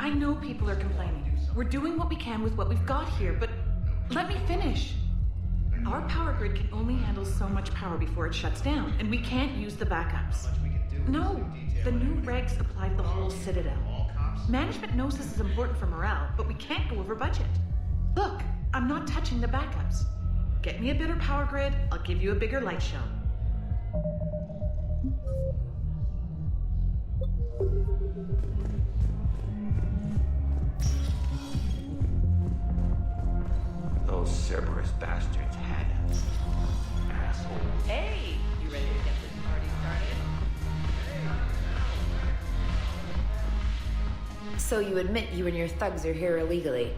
I know people are complaining. We're doing what we can with what we've got here, but let me finish. Our power grid can only handle so much power before it shuts down, and we can't use the backups. No, the new regs apply to the whole Citadel. Management knows this is important for morale, but we can't go over budget. Look, I'm not touching the backups. Get me a better power grid, I'll give you a bigger light show. Those Cerberus bastards had us. Assholes. Hey, you ready to get this party started? So you admit you and your thugs are here illegally?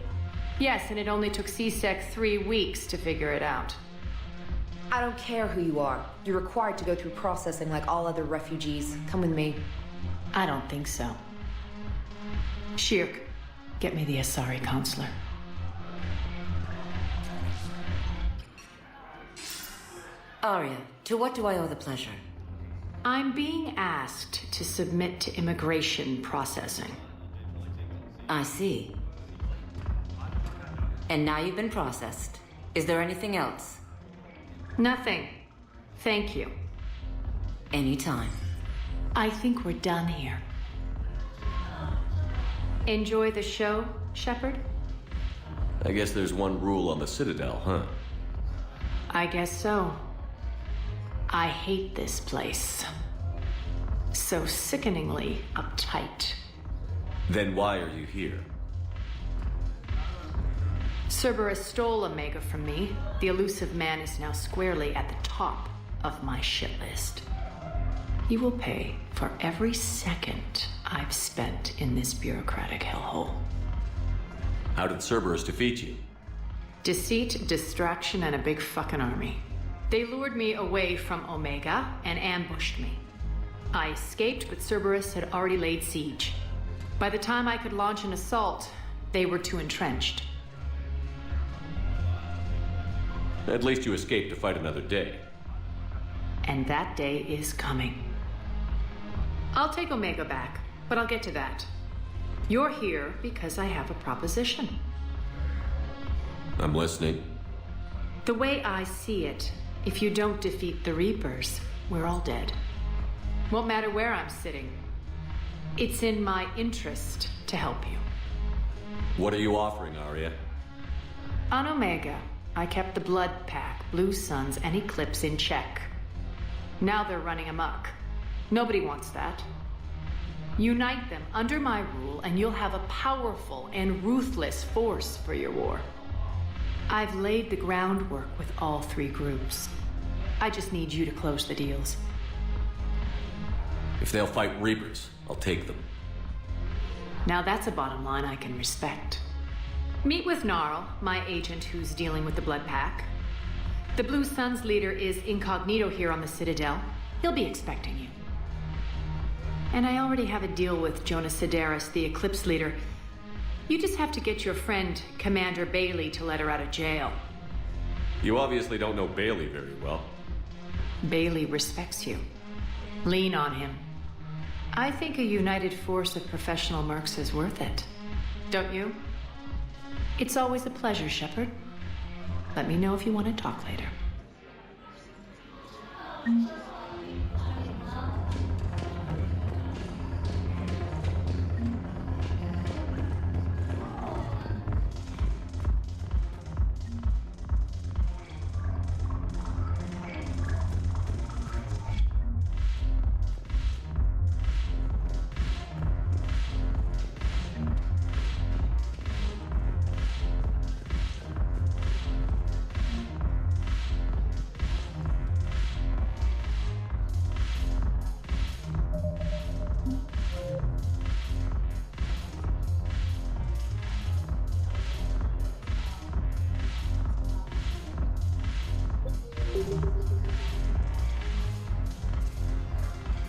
Yes, and it only took CSEC 3 weeks to figure it out. I don't care who you are. You're required to go through processing like all other refugees. Come with me. I don't think so. Shirk, get me the Asari consular. Aria, to what do I owe the pleasure? I'm being asked to submit to immigration processing. I see. And now you've been processed. Is there anything else? Nothing. Thank you. Anytime. I think we're done here. Enjoy the show, Shepard? I guess there's one rule on the Citadel, huh? I guess so. I hate this place. So sickeningly uptight. Then why are you here? Cerberus stole Omega from me. The elusive man is now squarely at the top of my shit list. He will pay for every second I've spent in this bureaucratic hellhole. How did Cerberus defeat you? Deceit, distraction, and a big fucking army. They lured me away from Omega and ambushed me. I escaped, but Cerberus had already laid siege. By the time I could launch an assault, they were too entrenched. At least you escaped to fight another day. And that day is coming. I'll take Omega back, but I'll get to that. You're here because I have a proposition. I'm listening. The way I see it, if you don't defeat the Reapers, we're all dead. Won't matter where I'm sitting. It's in my interest to help you. What are you offering, Aria? On Omega, I kept the Blood Pack, Blue Suns, and Eclipse in check. Now they're running amok. Nobody wants that. Unite them under my rule, and you'll have a powerful and ruthless force for your war. I've laid the groundwork with all 3 groups. I just need you to close the deals. If they'll fight Reapers, I'll take them. Now that's a bottom line I can respect. Meet with Gnarl, my agent who's dealing with the Blood Pack. The Blue Suns leader is incognito here on the Citadel. He'll be expecting you. And I already have a deal with Jonas Sidaris, the Eclipse leader. You just have to get your friend, Commander Bailey, to let her out of jail. You obviously don't know Bailey very well. Bailey respects you. Lean on him. I think a united force of professional mercs is worth it. Don't you? It's always a pleasure, Shepard. Let me know if you want to talk later.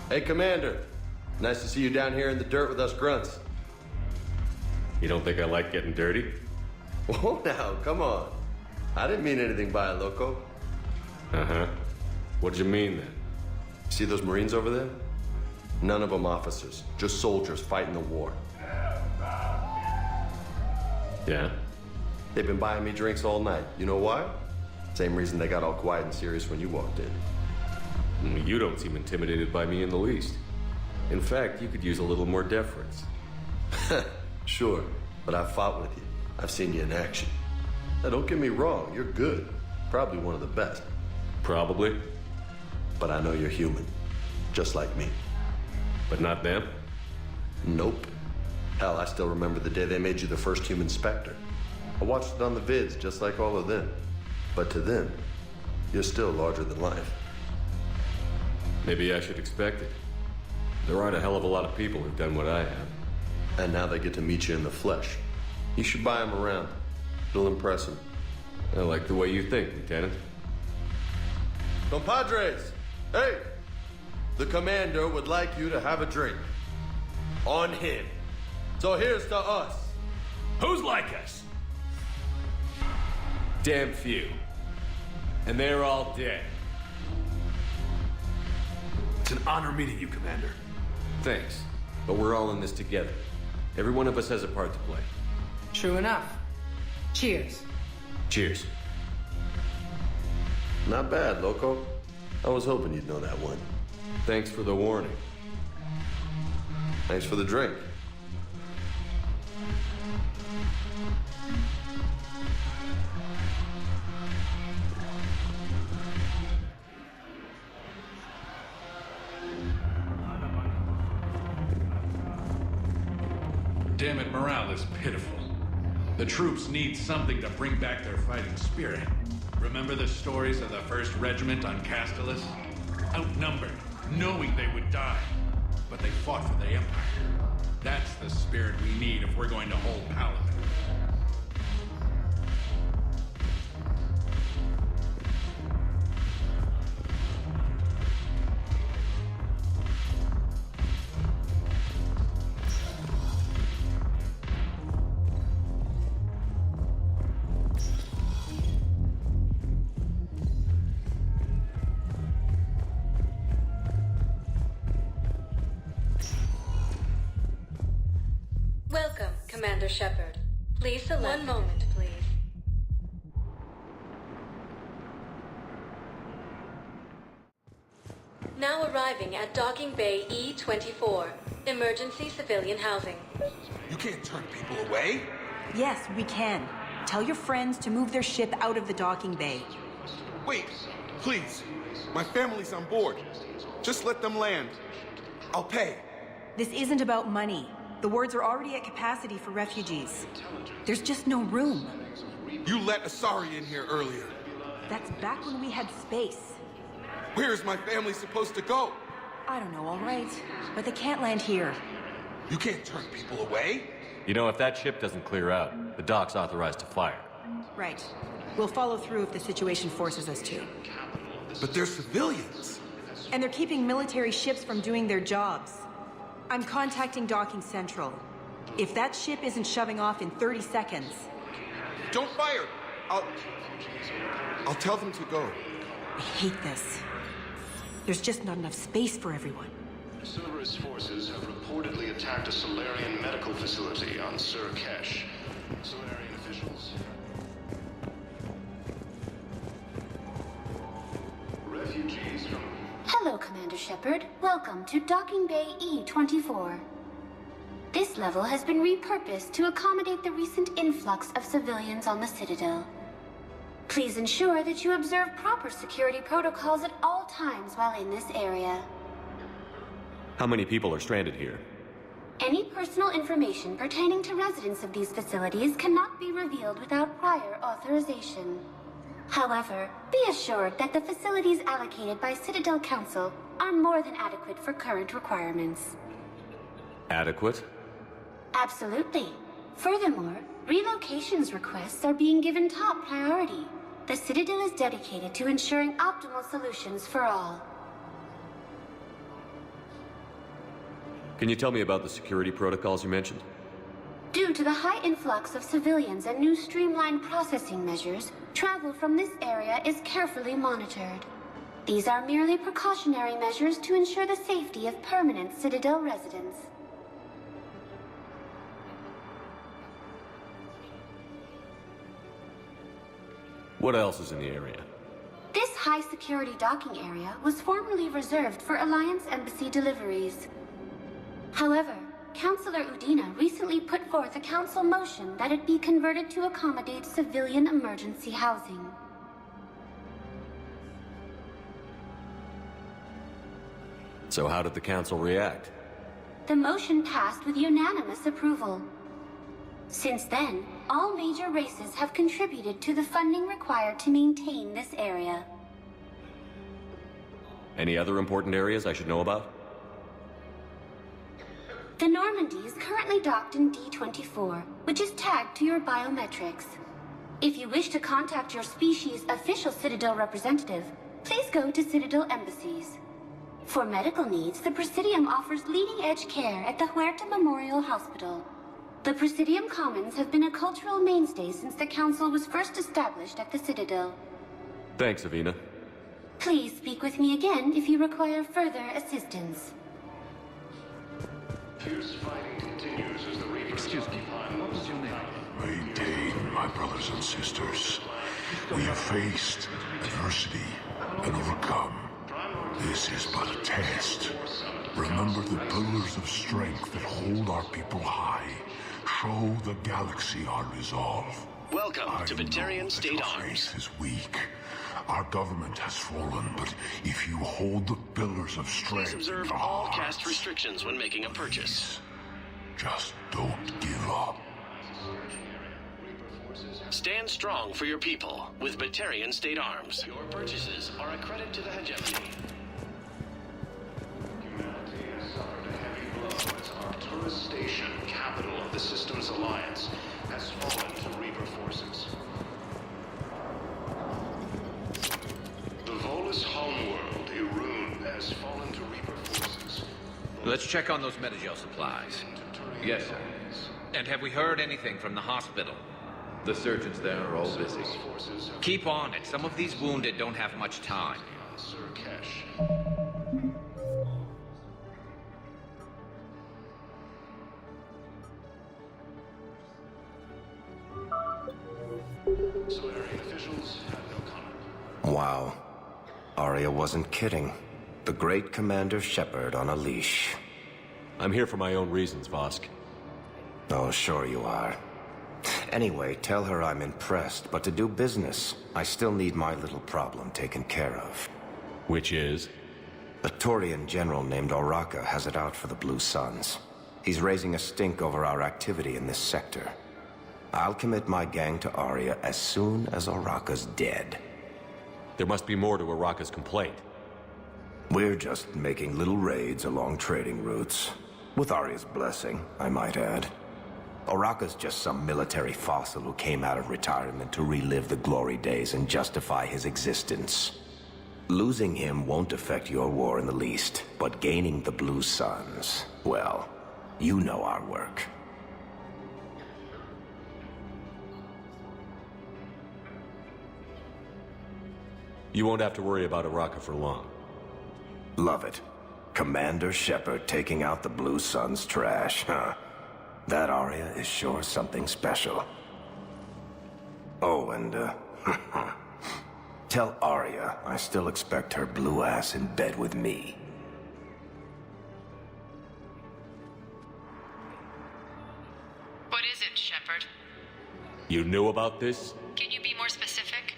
Hey, Commander. Nice to see you down here in the dirt with us grunts. You don't think I like getting dirty? Whoa, now, come on. I didn't mean anything by it, loco. Uh-huh. What'd you mean, then? See those Marines over there? None of them officers, just soldiers fighting the war. Yeah? They've been buying me drinks all night. You know why? Same reason they got all quiet and serious when you walked in. You don't seem intimidated by me in the least. In fact, you could use a little more deference. Sure, but I've fought with you. I've seen you in action. Now, don't get me wrong, you're good. Probably one of the best. Probably. But I know you're human. Just like me. But not them? Nope. Hell, I still remember the day they made you the first human Spectre. I watched it on the vids, just like all of them. But to them, you're still larger than life. Maybe I should expect it. There aren't a hell of a lot of people who've done what I have. And now they get to meet you in the flesh. You should buy them around. It'll impress them. I like the way you think, Lieutenant. Compadres! Hey! The commander would like you to have a drink. On him. So here's to us. Who's like us? Damn few. And they're all dead. It's an honor meeting you, Commander. Thanks. But we're all in this together. Every one of us has a part to play. True enough. Cheers. Cheers. Not bad, Loco. I was hoping you'd know that one. Thanks for the warning. Thanks for the drink. Damn it, morale is pitiful. The troops need something to bring back their fighting spirit. Remember the stories of the 1st Regiment on Castellus? Outnumbered, knowing they would die. But they fought for the Empire. That's the spirit we need if we're going to hold Paladin. Welcome, Commander Shepard. Please select. One moment, please. Now arriving at Docking Bay E-24, emergency civilian housing. You can't turn people away. Yes, we can. Tell your friends to move their ship out of the docking bay. Wait, please. My family's on board. Just let them land. I'll pay. This isn't about money. The wards are already at capacity for refugees. There's just no room. You let Asari in here earlier. That's back when we had space. Where is my family supposed to go? I don't know, all right. But they can't land here. You can't turn people away. You know, if that ship doesn't clear out, the dock's authorized to fire. Right. We'll follow through if the situation forces us to. But they're civilians. And they're keeping military ships from doing their jobs. I'm contacting Docking Central. If that ship isn't shoving off in 30 seconds... Don't fire! I'll tell them to go. I hate this. There's just not enough space for everyone. Cerberus forces have reportedly attacked a Solarian medical facility on Sur Kesh. Solarian officials... Refugees from... Hello, Commander Shepard. Welcome to Docking Bay E-24. This level has been repurposed to accommodate the recent influx of civilians on the Citadel. Please ensure that you observe proper security protocols at all times while in this area. How many people are stranded here? Any personal information pertaining to residents of these facilities cannot be revealed without prior authorization. However, be assured that the facilities allocated by Citadel Council are more than adequate for current requirements. Adequate? Absolutely. Furthermore, relocations requests are being given top priority. The Citadel is dedicated to ensuring optimal solutions for all. Can you tell me about the security protocols you mentioned? Due to the high influx of civilians and new streamlined processing measures, travel from this area is carefully monitored. These are merely precautionary measures to ensure the safety of permanent Citadel residents. What else is in the area? This high-security docking area was formerly reserved for Alliance Embassy deliveries. However, Councillor Udina recently put forth a council motion that it be converted to accommodate civilian emergency housing. So how did the council react? The motion passed with unanimous approval. Since then, all major races have contributed to the funding required to maintain this area. Any other important areas I should know about? The Normandy is currently docked in D24, which is tagged to your biometrics. If you wish to contact your species' official Citadel representative, please go to Citadel embassies. For medical needs, the Presidium offers leading-edge care at the Huerta Memorial Hospital. The Presidium Commons have been a cultural mainstay since the Council was first established at the Citadel. Thanks, Avina. Please speak with me again if you require further assistance. Fierce fighting continues as the Reapers occupy. What was your name? Maintain, my brothers and sisters. We have faced adversity and overcome. This is but a test. Remember the pillars of strength that hold our people high. Show the galaxy our resolve. Welcome to Batarian State Arms. Faith is weak. Our government has fallen, but if you hold the pillars of strength, please observe all caste restrictions when making a purchase. Just don't give up. Stand strong for your people with Batarian State Arms. Your purchases are a credit to the hegemony. Humanity has suffered a heavy blow as Arcturus Station, capital of the Systems Alliance, has fallen to Reaper forces. The Volus homeworld, Irune, has fallen to Reaper forces. Let's check on those Medi-Gel supplies. Yes, sir. And have we heard anything from the hospital? The surgeons there are all busy. Keep on it. Some of these wounded don't have much time. Solarian officials have no comment. Wow. Aria wasn't kidding. The great Commander Shepard on a leash. I'm here for my own reasons, Vosk. Oh, sure you are. Anyway, tell her I'm impressed, but to do business, I still need my little problem taken care of. Which is? A Taurian general named Oraka has it out for the Blue Suns. He's raising a stink over our activity in this sector. I'll commit my gang to Aria as soon as Oraka's dead. There must be more to Oraka's complaint. We're just making little raids along trading routes. With Aria's blessing, I might add. Oraka's just some military fossil who came out of retirement to relive the glory days and justify his existence. Losing him won't affect your war in the least, but gaining the Blue Suns, well, you know our work. You won't have to worry about Oraka for long. Love it. Commander Shepard taking out the Blue Suns trash, huh? That Aria is sure something special. Oh, and, tell Aria I still expect her blue ass in bed with me. What is it, Shepard? You knew about this? Can you be more specific?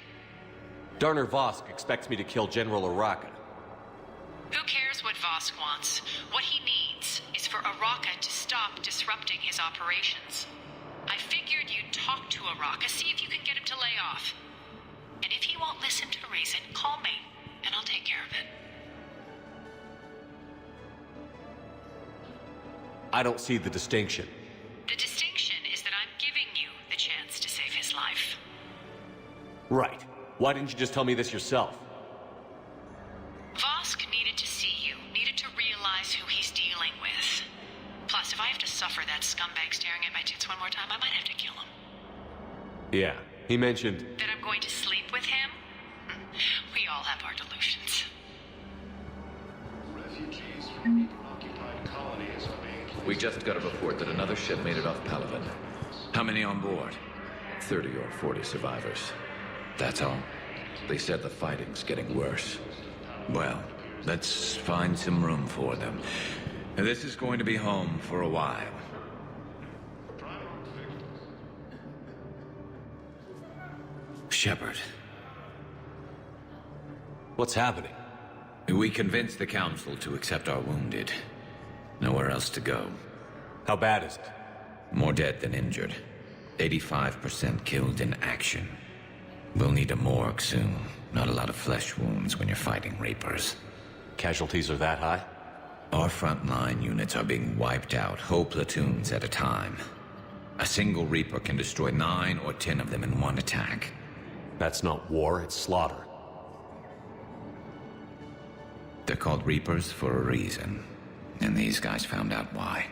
Darner Vosk expects me to kill General Oraka. Who cares what Vosk wants? What he needs is for Oraka to stop disrupting his operations. I figured you'd talk to Oraka, see if you can get him to lay off. And if he won't listen to reason, call me, and I'll take care of it. I don't see the distinction. The distinction is that I'm giving you the chance to save his life. Right. Why didn't you just tell me this yourself? Vosk needed to see you, needed to realize who he's dealing with. Plus, if I have to suffer that scumbag staring at my tits one more time, I might have to kill him. Yeah, he mentioned... That I'm going to sleep with him? We all have our delusions. Refugees from Reaper-occupied colonies are being placed... We just got a report that another ship made it off Palaven. How many on board? 30 or 40 survivors. That's all. They said the fighting's getting worse. Well, let's find some room for them. This is going to be home for a while. Shepard. What's happening? We convinced the Council to accept our wounded. Nowhere else to go. How bad is it? More dead than injured. 85% killed in action. We'll need a morgue soon. Not a lot of flesh wounds when you're fighting Reapers. Casualties are that high? Our frontline units are being wiped out, whole platoons at a time. A single Reaper can destroy 9 or 10 of them in one attack. That's not war, it's slaughter. They're called Reapers for a reason. And these guys found out why.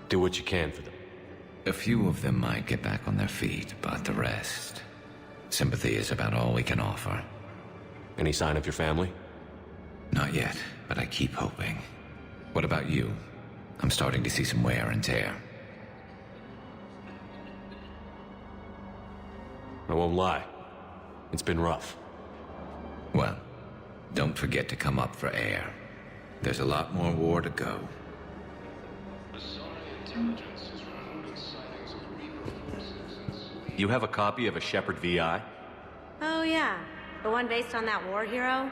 Do what you can for them. A few of them might get back on their feet, but the rest... Sympathy is about all we can offer. Any sign of your family? Not yet, but I keep hoping. What about you? I'm starting to see some wear and tear. I won't lie. It's been rough. Well, don't forget to come up for air. There's a lot more war to go. You have a copy of a Shepard VI? Oh yeah, the one based on that war hero?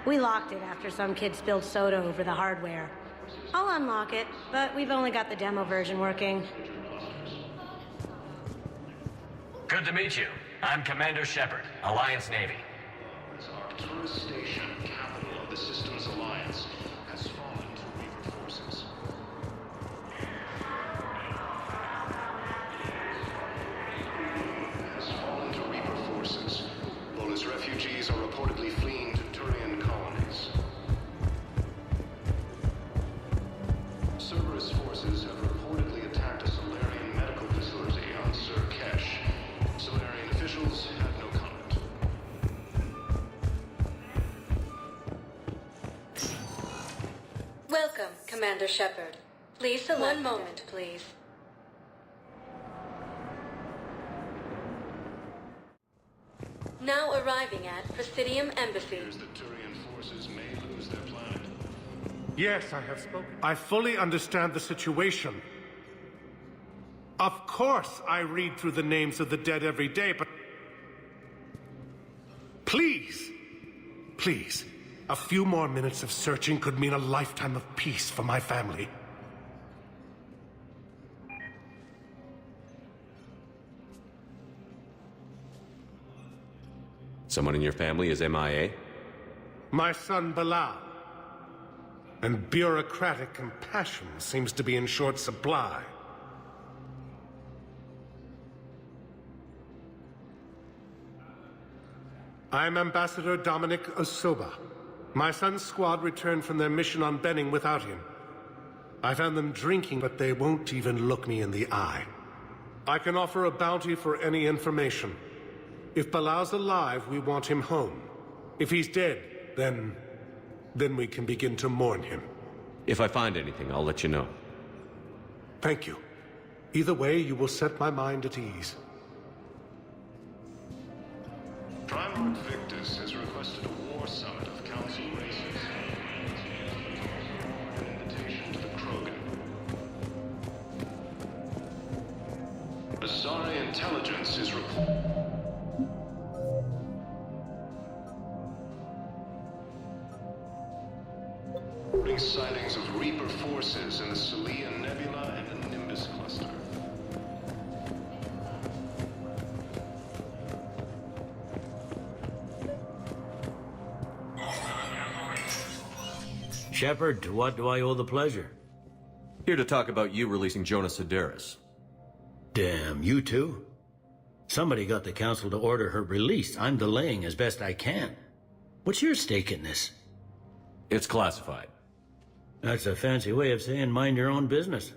We locked it after some kid spilled soda over the hardware. I'll unlock it, but we've only got the demo version working. Good to meet you. I'm Commander Shepard, Alliance Navy. Our tourist station, capital of the Systems Alliance, has fallen to Reaper forces. Bolus refugees are reportedly fleeing to Turian colonies. Cerberus forces have reportedly attacked a Solarian medical facility on Sur Kesh. Solarian officials have no comment. Welcome, Commander Shepard. Please select... One moment, please. Now arriving at Presidium Embassy. The Turian forces may lose their planet. Yes, I have spoken. I fully understand the situation. Of course, I read through the names of the dead every day, but... Please! Please. A few more minutes of searching could mean a lifetime of peace for my family. Someone in your family is MIA? My son, Bilal. And bureaucratic compassion seems to be in short supply. I'm Ambassador Dominic Osoba. My son's squad returned from their mission on Benning without him. I found them drinking, but they won't even look me in the eye. I can offer a bounty for any information. If Bilal's alive, we want him home. If he's dead, then we can begin to mourn him. If I find anything, I'll let you know. Thank you. Either way, you will set my mind at ease. Primarch Victus has requested a war summit of Council races. An invitation to the Krogan. Asari intelligence is reporting sightings of Reaper forces in the Celia Nebula and the Nimbus cluster. Shepard, to what do I owe the pleasure? Here to talk about you releasing Jonas Sedaris. Damn, you too? Somebody got the Council to order her release. I'm delaying as best I can. What's your stake in this? It's classified. That's a fancy way of saying mind your own business.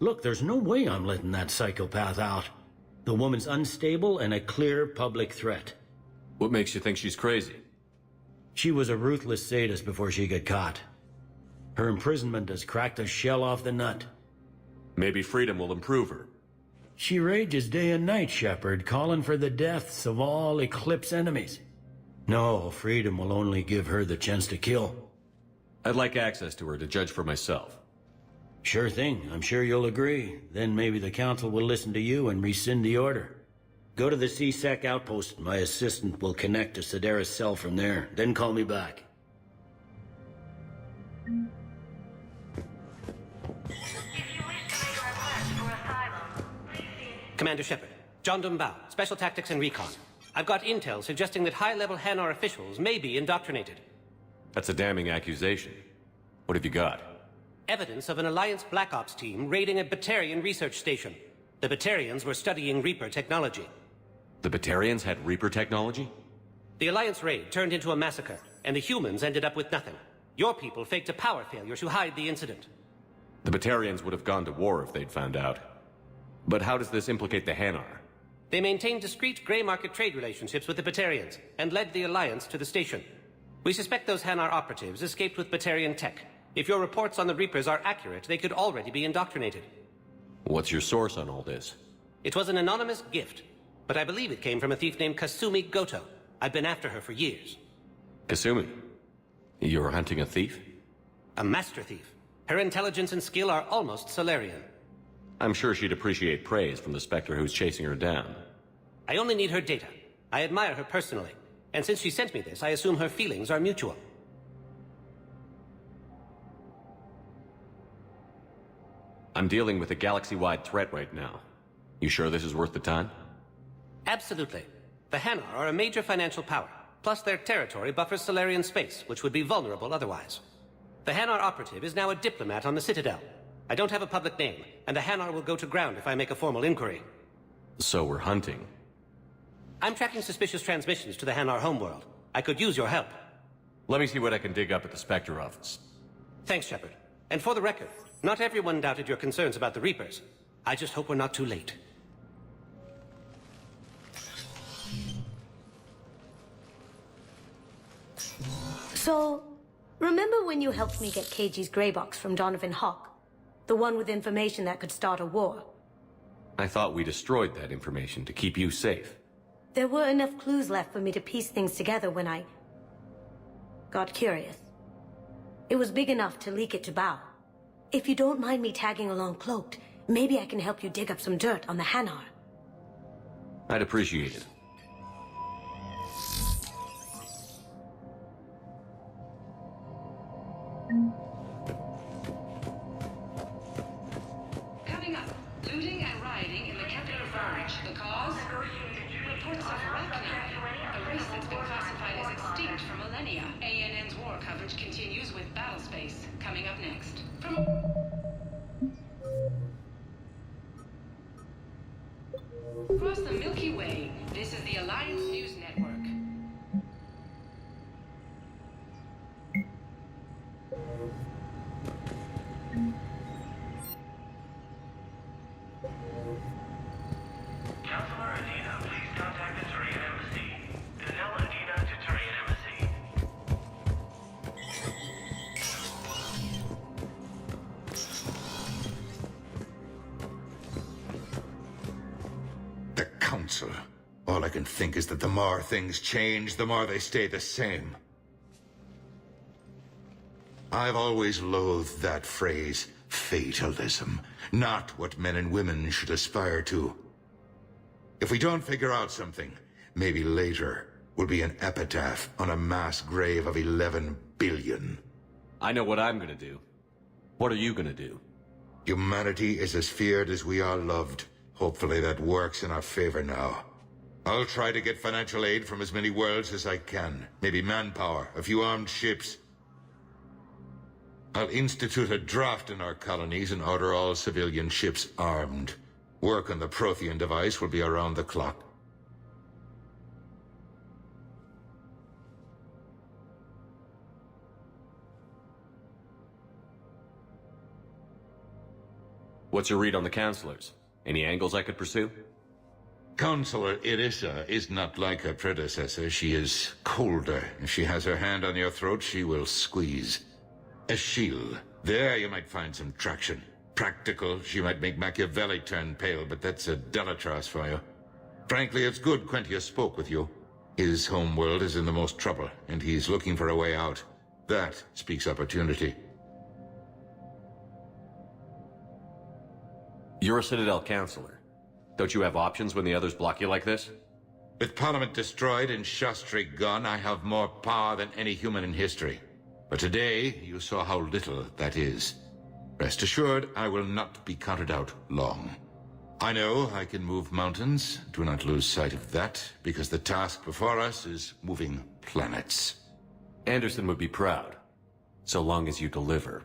Look, there's no way I'm letting that psychopath out. The woman's unstable and a clear public threat. What makes you think she's crazy? She was a ruthless sadist before she got caught. Her imprisonment has cracked the shell off the nut. Maybe freedom will improve her. She rages day and night, Shepard, calling for the deaths of all Eclipse enemies. No, freedom will only give her the chance to kill. I'd like access to her to judge for myself. Sure thing. I'm sure you'll agree. Then maybe the Council will listen to you and rescind the order. Go to the C-Sec outpost. My assistant will connect to Sidera's cell from there. Then call me back. Commander Shepard, John Dumbao, Special Tactics and Recon. I've got intel suggesting that high-level Hanar officials may be indoctrinated. That's a damning accusation. What have you got? Evidence of an Alliance Black Ops team raiding a Batarian research station. The Batarians were studying Reaper technology. The Batarians had Reaper technology? The Alliance raid turned into a massacre, and the humans ended up with nothing. Your people faked a power failure to hide the incident. The Batarians would have gone to war if they'd found out. But how does this implicate the Hanar? They maintained discreet gray market trade relationships with the Batarians, and led the Alliance to the station. We suspect those Hanar operatives escaped with Batarian tech. If your reports on the Reapers are accurate, they could already be indoctrinated. What's your source on all this? It was an anonymous gift, but I believe it came from a thief named Kasumi Goto. I've been after her for years. Kasumi? You're hunting a thief? A master thief. Her intelligence and skill are almost Solarian. I'm sure she'd appreciate praise from the Spectre who's chasing her down. I only need her data. I admire her personally, and since she sent me this, I assume her feelings are mutual. I'm dealing with a galaxy-wide threat right now. You sure this is worth the time? Absolutely. The Hanar are a major financial power, plus their territory buffers Solarian space, which would be vulnerable otherwise. The Hanar operative is now a diplomat on the Citadel. I don't have a public name, and the Hanar will go to ground if I make a formal inquiry. So we're hunting. I'm tracking suspicious transmissions to the Hanar homeworld. I could use your help. Let me see what I can dig up at the Spectre office. Thanks, Shepard. And for the record, not everyone doubted your concerns about the Reapers. I just hope we're not too late. So, remember when you helped me get KG's grey box from Donovan Hawk? The one with information that could start a war? I thought we destroyed that information to keep you safe. There were enough clues left for me to piece things together when I got curious. It was big enough to leak it to Bao. If you don't mind me tagging along cloaked, maybe I can help you dig up some dirt on the Hanar. I'd appreciate it. Coming up, looting and rioting in the capital Varge. The cause? Reports of Rachni, a race that's been classified as extinct for millennia. ANN's war coverage continues with Battlespace, coming up next. Across the Milky Way, this is the Alliance News Network. Counselor Adina, please contact the Turian Embassy. Tell Adina to Turian Embassy. The Council. All I can think is that the more things change, the more they stay the same. I've always loathed that phrase, fatalism. Not what men and women should aspire to. If we don't figure out something, maybe later will be an epitaph on a mass grave of 11 billion. I know what I'm gonna do. What are you gonna do? Humanity is as feared as we are loved. Hopefully that works in our favor now. I'll try to get financial aid from as many worlds as I can. Maybe manpower, a few armed ships. I'll institute a draft in our colonies and order all civilian ships armed. Work on the Prothean device will be around the clock. What's your read on the counselors? Any angles I could pursue? Counselor Irissa is not like her predecessor. She is colder. If she has her hand on your throat, she will squeeze. Eschil. There you might find some traction. practical. She might make Machiavelli turn pale, but that's a Delatras for you. Frankly, it's good Quentius spoke with you. His homeworld is in the most trouble, and he's looking for a way out. That speaks opportunity. You're a Citadel counselor. Don't you have options when the others block you like this? With Parliament destroyed and Shastri gone, I have more power than any human in history. But today, you saw how little that is. Rest assured, I will not be counted out long. I know I can move mountains. Do not lose sight of that, because the task before us is moving planets. Anderson would be proud, so long as you deliver.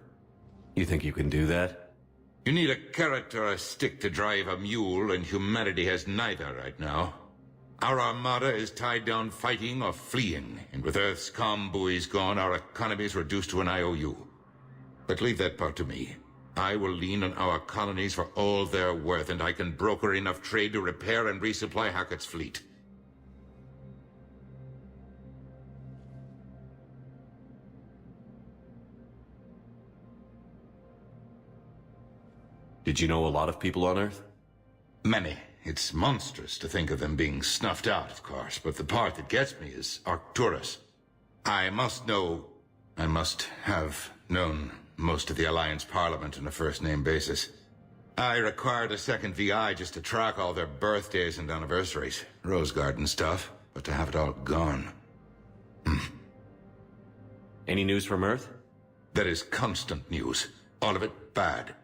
You think you can do that? You need a carrot or a stick to drive a mule, and humanity has neither right now. Our armada is tied down fighting or fleeing, and with Earth's calm buoys gone, our economy is reduced to an IOU. But leave that part to me. I will lean on our colonies for all they're worth, and I can broker enough trade to repair and resupply Hackett's fleet. Did you know a lot of people on Earth? Many. It's monstrous to think of them being snuffed out, of course, but the part that gets me is Arcturus. I must have known most of the Alliance Parliament on a first-name basis. I required a second VI just to track all their birthdays and anniversaries. Rose Garden stuff, but to have it all gone. Any news from Earth? There is constant news. All of it bad.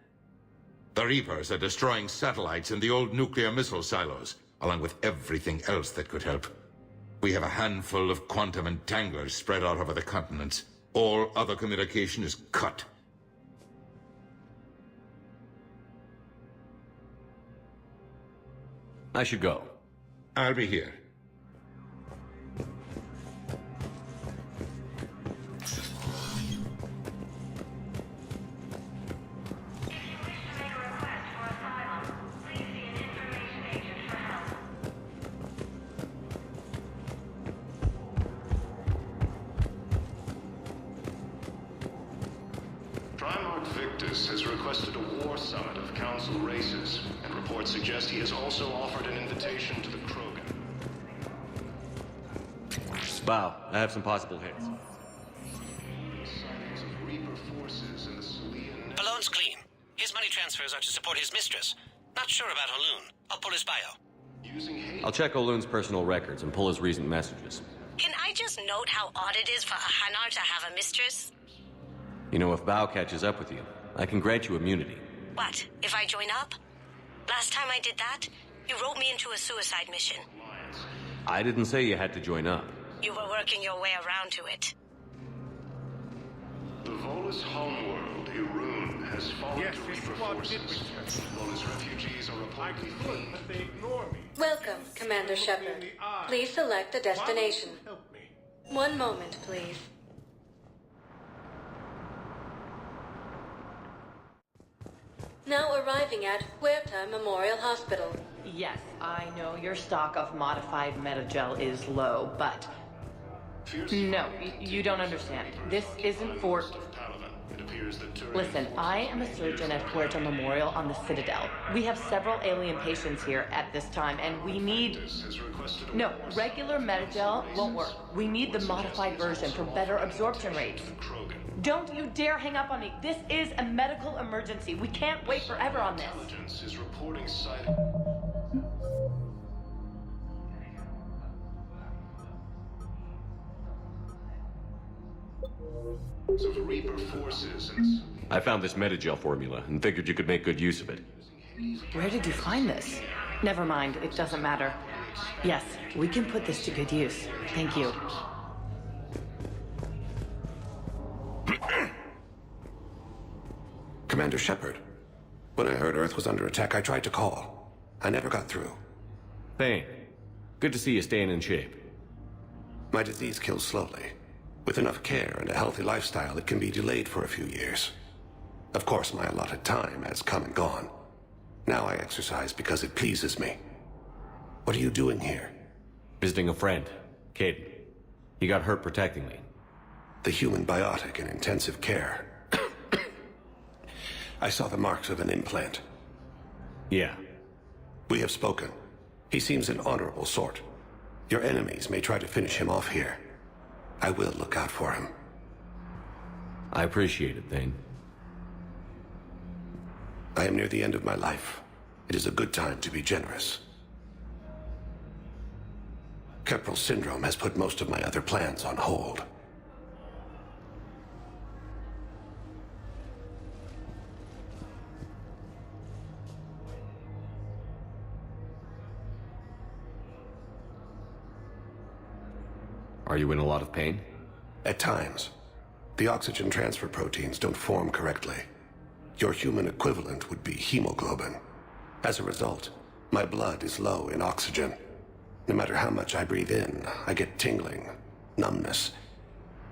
The Reapers are destroying satellites and the old nuclear missile silos, along with everything else that could help. We have a handful of quantum entanglers spread out over the continents. All other communication is cut. I should go. I'll be here. Has requested a war summit of Council races, and reports suggest he has also offered an invitation to the Krogan. Bow, I have some possible hits. Sightings of Reaper forces in the Salian... Balloon's clean. His money transfers are to support his mistress. Not sure about Haloon. I'll pull his bio. I'll check O'Loon's personal records and pull his recent messages. Can I just note how odd it is for a Hanar to have a mistress? You know, if Bao catches up with you, I can grant you immunity. What, if I join up? Last time I did that, you wrote me into a suicide mission. I didn't say you had to join up. You were working your way around to it. The Volus homeworld, Irune, has fallen to Reaper forces. Volus refugees are reportedly fleeing. But they ignore me. Welcome, Commander Shepard. Please select a destination. 1 moment, please. Now arriving at Huerta Memorial Hospital. Yes, I know your stock of modified Medi-Gel is low, but... No, you don't understand. This isn't for... Listen, I am a surgeon at Huerta Memorial on the Citadel. We have several alien patients here at this time, and we need... No, regular Medi-Gel won't work. We need the modified version for better absorption rates. Don't you dare hang up on me. This is a medical emergency. We can't wait forever on this. Intelligence is reporting sight. Of Reaper forces and... I found this Medi-Gel formula and figured you could make good use of it. Where did you find this? Never mind, it doesn't matter. Yes, we can put this to good use. Thank you. Commander Shepard. When I heard Earth was under attack, I tried to call. I never got through. Thane, good to see you staying in shape. My disease kills slowly. With enough care and a healthy lifestyle, it can be delayed for a few years. Of course, my allotted time has come and gone. Now I exercise because it pleases me. What are you doing here? Visiting a friend, Caden. He got hurt protecting me. The human biotic in intensive care. I saw the marks of an implant. Yeah. We have spoken. He seems an honorable sort. Your enemies may try to finish him off here. I will look out for him. I appreciate it, Thane. I am near the end of my life. It is a good time to be generous. Keprel syndrome has put most of my other plans on hold. Are you in a lot of pain? At times. The oxygen transfer proteins don't form correctly. Your human equivalent would be hemoglobin. As a result, my blood is low in oxygen. No matter how much I breathe in, I get tingling, numbness,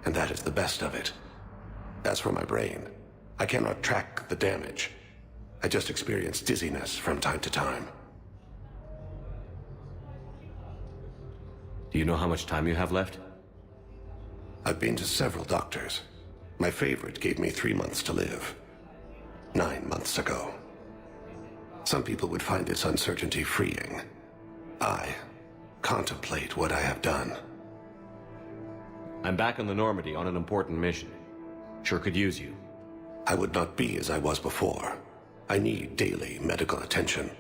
and that is the best of it. As for my brain, I cannot track the damage. I just experience dizziness from time to time. Do you know how much time you have left? I've been to several doctors. My favorite gave me 3 months to live. 9 months ago. Some people would find this uncertainty freeing. I contemplate what I have done. I'm back on the Normandy on an important mission. Sure could use you. I would not be as I was before. I need daily medical attention.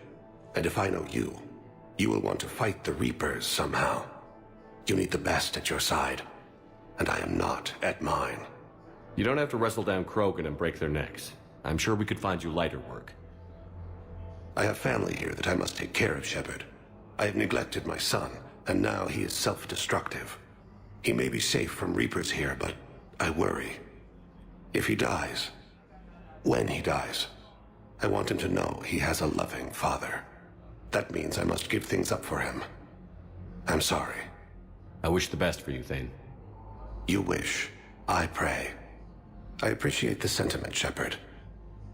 And if I know you, you will want to fight the Reapers somehow. You need the best at your side. And I am not at mine. You don't have to wrestle down Krogan and break their necks. I'm sure we could find you lighter work. I have family here that I must take care of, Shepard. I have neglected my son, and now he is self-destructive. He may be safe from Reapers here, but I worry. If he dies, when he dies, I want him to know he has a loving father. That means I must give things up for him. I'm sorry. I wish the best for you, Thane. You wish. I pray. I appreciate the sentiment, Shepard.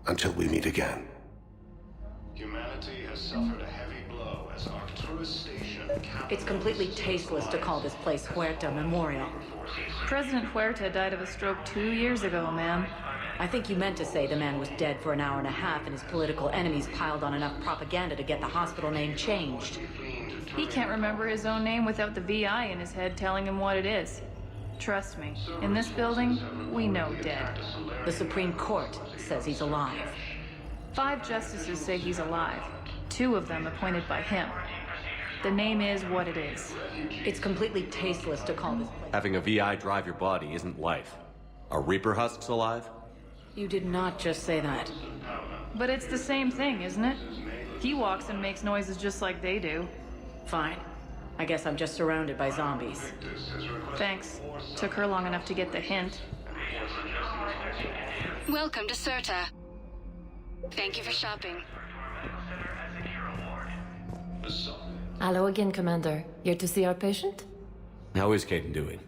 Until we meet again. Humanity has suffered a heavy blow as Arcturus Station... It's completely tasteless to call this place Huerta Memorial. President Huerta died of a stroke 2 years ago, ma'am. I think you meant to say the man was dead for an hour and a half and his political enemies piled on enough propaganda to get the hospital name changed. He can't remember his own name without the VI in his head telling him what it is. Trust me, in this building, we know dead. The Supreme Court says he's alive. 5 justices say he's alive. 2 of them appointed by him. The name is what it is. It's completely tasteless to call this place. Having a VI drive your body isn't life. Are Reaper husks alive? You did not just say that. But it's the same thing, isn't it? He walks and makes noises just like they do. Fine. I guess I'm just surrounded by zombies. Thanks. Took her long enough to get the hint. Welcome to Cirta. Thank you for shopping. Hello again, Commander. Here to see our patient? How is Caden doing?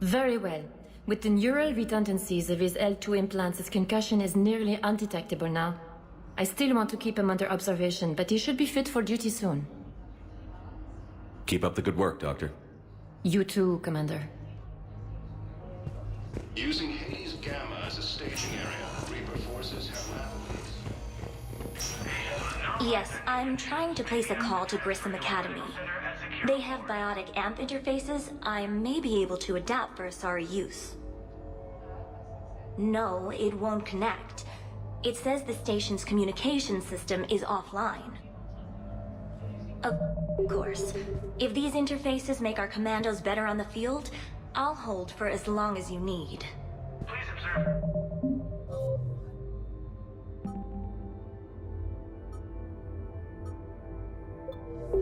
Very well. With the neural redundancies of his L2 implants, his concussion is nearly undetectable now. I still want to keep him under observation, but he should be fit for duty soon. Keep up the good work, Doctor. You too, Commander. Using Hades Gamma as a staging area, Reaper forces have Yes, I'm trying to place a call to Grissom Academy. They have biotic amp interfaces I may be able to adapt for Asari use. No, it won't connect. It says the station's communication system is offline. Of course, if these interfaces make our commandos better on the field, I'll hold for as long as you need. Please observe.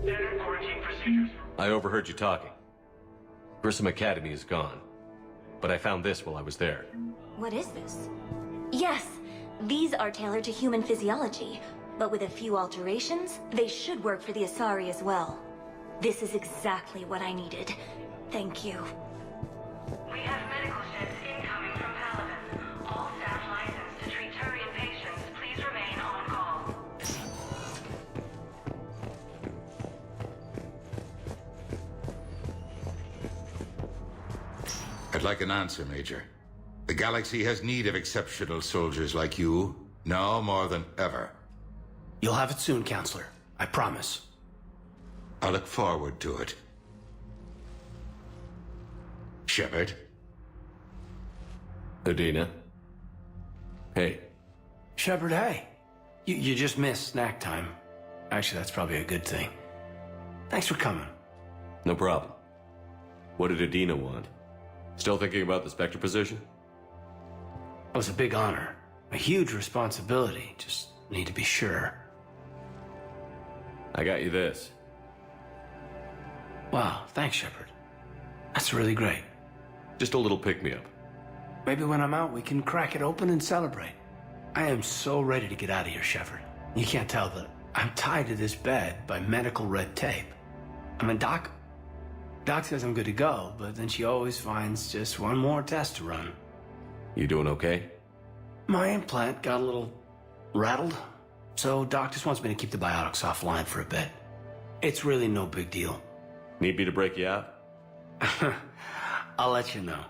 Standard quarantine procedures. I overheard you talking. Grissom Academy is gone. But I found this while I was there. What is this? Yes, these are tailored to human physiology, but with a few alterations, they should work for the Asari as well. This is exactly what I needed. Thank you. We have medical ships incoming from Paladin. All staff licensed to treat Turian patients, please remain on call. I'd like an answer, Major. The galaxy has need of exceptional soldiers like you. Now more than ever. You'll have it soon, Counselor. I promise. I look forward to it. Shepard? Adina? Hey. Shepard, hey. You just missed snack time. Actually, that's probably a good thing. Thanks for coming. No problem. What did Adina want? Still thinking about the Spectre position? It was a big honor. A huge responsibility. Just need to be sure. I got you this. Wow, thanks, Shepard. That's really great. Just a little pick-me-up. Maybe when I'm out, we can crack it open and celebrate. I am so ready to get out of here, Shepard. You can't tell that I'm tied to this bed by medical red tape. I mean, Doc says I'm good to go, but then she always finds just one more test to run. You doing okay? My implant got a little rattled, so Doc just wants me to keep the biotics offline for a bit. It's really no big deal. Need me to break you out? I'll let you know.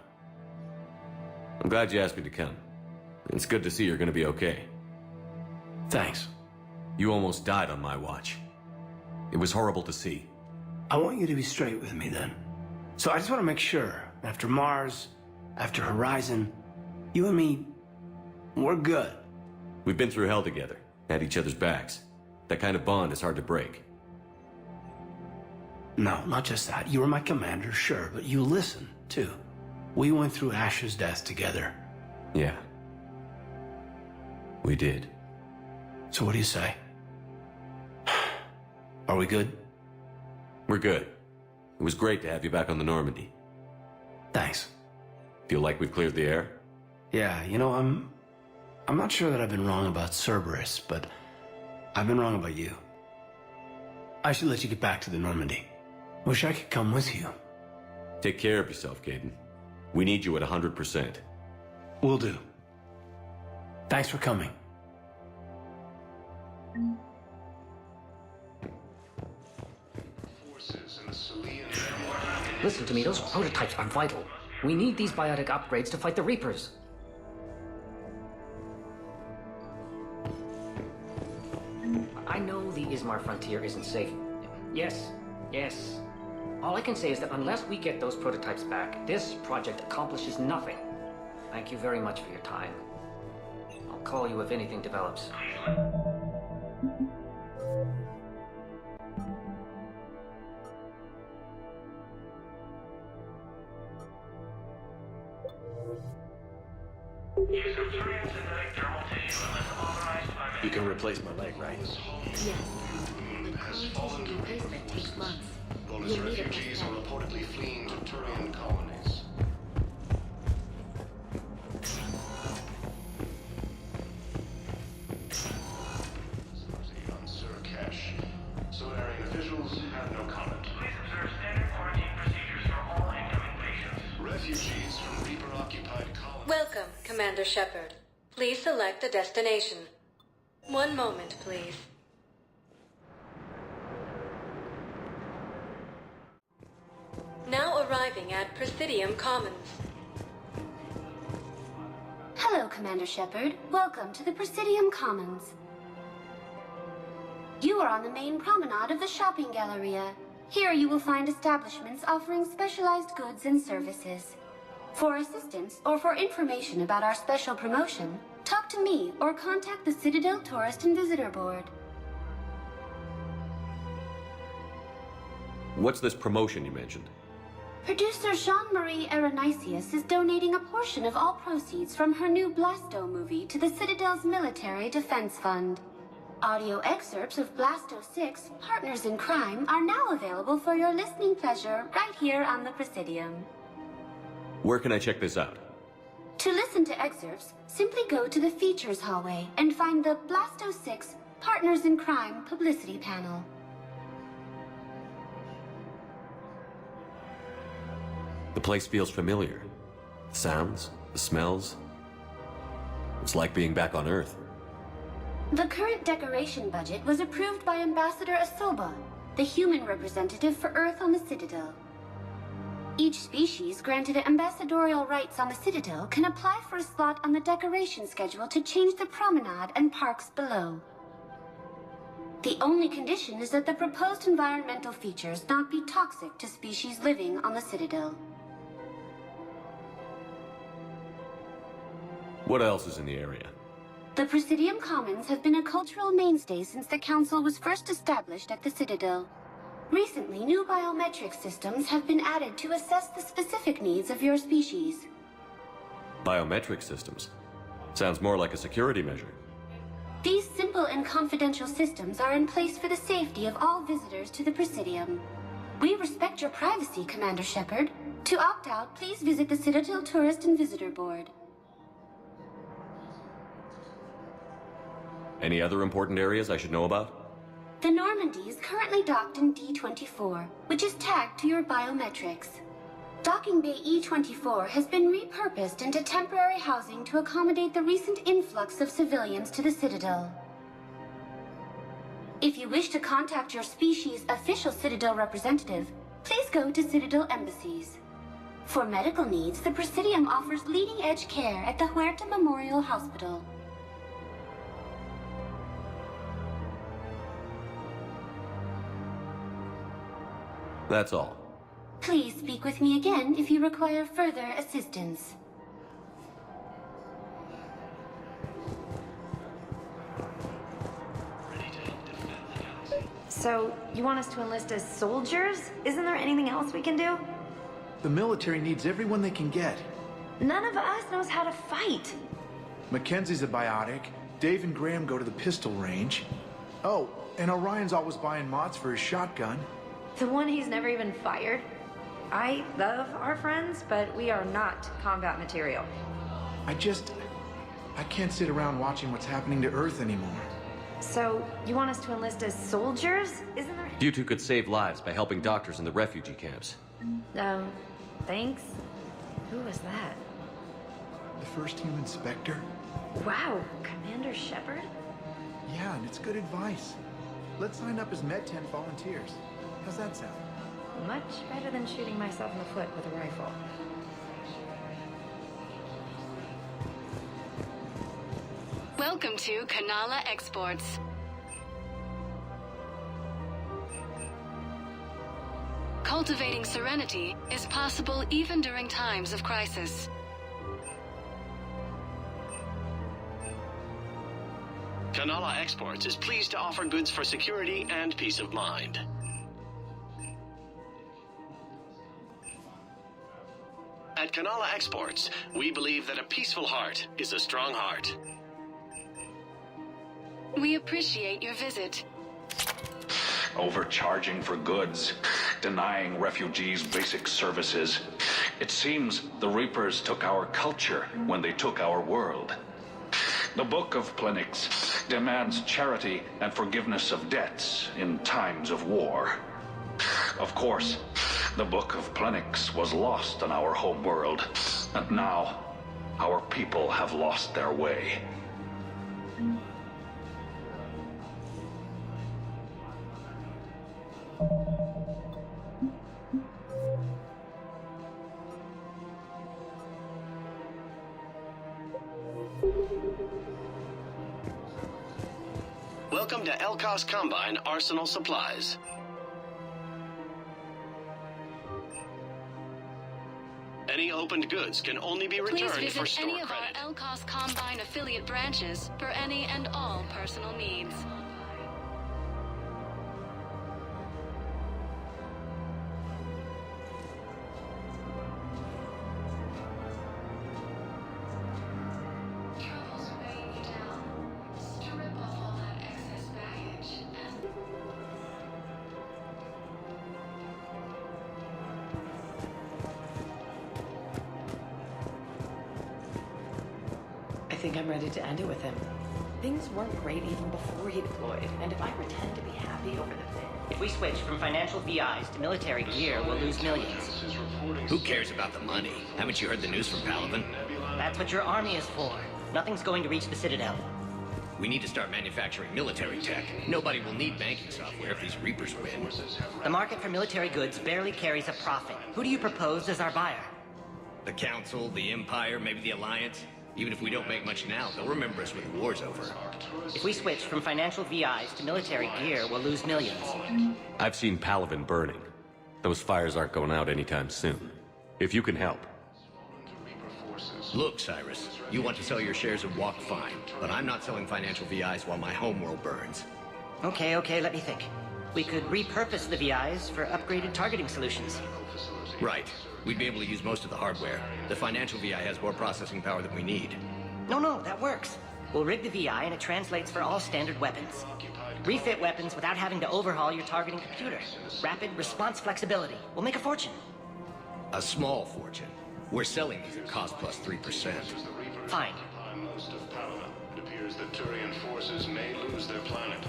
I'm glad you asked me to come. It's good to see you're gonna be okay. Thanks. You almost died on my watch. It was horrible to see. I want you to be straight with me then. So I just want to make sure, after Mars, after Horizon, you and me, we're good. We've been through hell together, had each other's backs. That kind of bond is hard to break. No, not just that. You were my commander, sure, but you listened, too. We went through Ash's death together. Yeah. We did. So what do you say? Are we good? We're good. It was great to have you back on the Normandy. Thanks. Feel like we've cleared the air? Yeah, you know, I'm not sure that I've been wrong about Cerberus, but I've been wrong about you. I should let you get back to the Normandy. Wish I could come with you. Take care of yourself, Caden. We need you at 100%. Will do. Thanks for coming. Listen to me, those prototypes are vital. We need these biotic upgrades to fight the Reapers. I know the Ismar frontier isn't safe. Yes. All I can say is that unless we get those prototypes back, this project accomplishes nothing. Thank you very much for your time. I'll call you if anything develops. You can replace my leg, right? Yes. Replacement takes months. Bonus refugees are reportedly fleeing to Turian colonies. On Surkesh. Solarian officials have no comment. Please observe standard quarantine procedures for all incoming patients. Refugees from Reaper-occupied colonies. Welcome, Commander Shepard. Please select a destination. One moment, please. Now arriving at Presidium Commons. Hello, Commander Shepard. Welcome to the Presidium Commons. You are on the main promenade of the shopping galleria. Here you will find establishments offering specialized goods and services. For assistance or for information about our special promotion, talk to me or contact the Citadel Tourist and Visitor Board. What's this promotion you mentioned? Producer Jean-Marie Aronisius is donating a portion of all proceeds from her new Blasto movie to the Citadel's Military Defense Fund. Audio excerpts of Blasto 6, Partners in Crime, are now available for your listening pleasure right here on the Presidium. Where can I check this out? To listen to excerpts, simply go to the Features hallway and find the Blasto 6, Partners in Crime publicity panel. The place feels familiar. The sounds, the smells. It's like being back on Earth. The current decoration budget was approved by Ambassador Asoba, the human representative for Earth on the Citadel. Each species granted ambassadorial rights on the Citadel can apply for a slot on the decoration schedule to change the promenade and parks below. The only condition is that the proposed environmental features not be toxic to species living on the Citadel. What else is in the area? The Presidium Commons have been a cultural mainstay since the Council was first established at the Citadel. Recently, new biometric systems have been added to assess the specific needs of your species. Biometric systems? Sounds more like a security measure. These simple and confidential systems are in place for the safety of all visitors to the Presidium. We respect your privacy, Commander Shepard. To opt out, please visit the Citadel Tourist and Visitor Board. Any other important areas I should know about? The Normandy is currently docked in D-24, which is tagged to your biometrics. Docking Bay E-24 has been repurposed into temporary housing to accommodate the recent influx of civilians to the Citadel. If you wish to contact your species' official Citadel representative, please go to Citadel embassies. For medical needs, the Presidium offers leading-edge care at the Huerta Memorial Hospital. That's all. Please speak with me again if you require further assistance. So, you want us to enlist as soldiers? Isn't there anything else we can do? The military needs everyone they can get. None of us knows how to fight. Mackenzie's a biotic. Dave and Graham go to the pistol range. Oh, and Orion's always buying mods for his shotgun. The one he's never even fired? I love our friends, but we are not combat material. I can't sit around watching what's happening to Earth anymore. So, you want us to enlist as soldiers? Isn't there... You two could save lives by helping doctors in the refugee camps. Thanks. Who was that? The first human Spectre? Wow, Commander Shepard? Yeah, and it's good advice. Let's sign up as Med-10 volunteers. How's that sound? Much better than shooting myself in the foot with a rifle. Welcome to Kanala Exports. Cultivating serenity is possible even during times of crisis. Kanala Exports is pleased to offer goods for security and peace of mind. At Kanala Exports, we believe that a peaceful heart is a strong heart. We appreciate your visit. Overcharging for goods, denying refugees basic services. It seems the Reapers took our culture when they took our world. The Book of Plenix demands charity and forgiveness of debts in times of war. Of course, the Book of Plenix was lost on our home world, and now our people have lost their way. Welcome to Elkoss Combine Arsenal Supplies. Any opened goods can only be returned Please for visit store any of credit. our Elkoss Combine affiliate branches for any and all personal needs. I think I'm ready to end it with him. Things weren't great even before he deployed, and if I pretend to be happy over the thing... If we switch from financial VIs to military gear, we'll lose millions. Who cares about the money? Haven't you heard the news from Palaven? That's what your army is for. Nothing's going to reach the Citadel. we need to start manufacturing military tech. Nobody will need banking software if these Reapers win. The market for military goods barely carries a profit. Who do you propose as our buyer? The Council, the Empire, maybe the Alliance. Even if we don't make much now, they'll remember us when the war's over. If we switch from financial VIs to military gear, we'll lose millions. I've seen Palaven burning. Those fires aren't going out anytime soon. If you can help. Look, Cyrus, you want to sell your shares of Walk fine, but I'm not selling financial VIs while my homeworld burns. Okay, let me think. We could repurpose the VIs for upgraded targeting solutions. Right. We'd be able to use most of the hardware. The financial VI has more processing power than we need. No, that works. We'll rig the VI and it translates for all standard weapons. Refit weapons without having to overhaul your targeting computer. Rapid response flexibility. We'll make a fortune. A small fortune. We're selling these at cost plus 3%. Fine. Most of Palaven. It appears that Turian forces may lose their planet.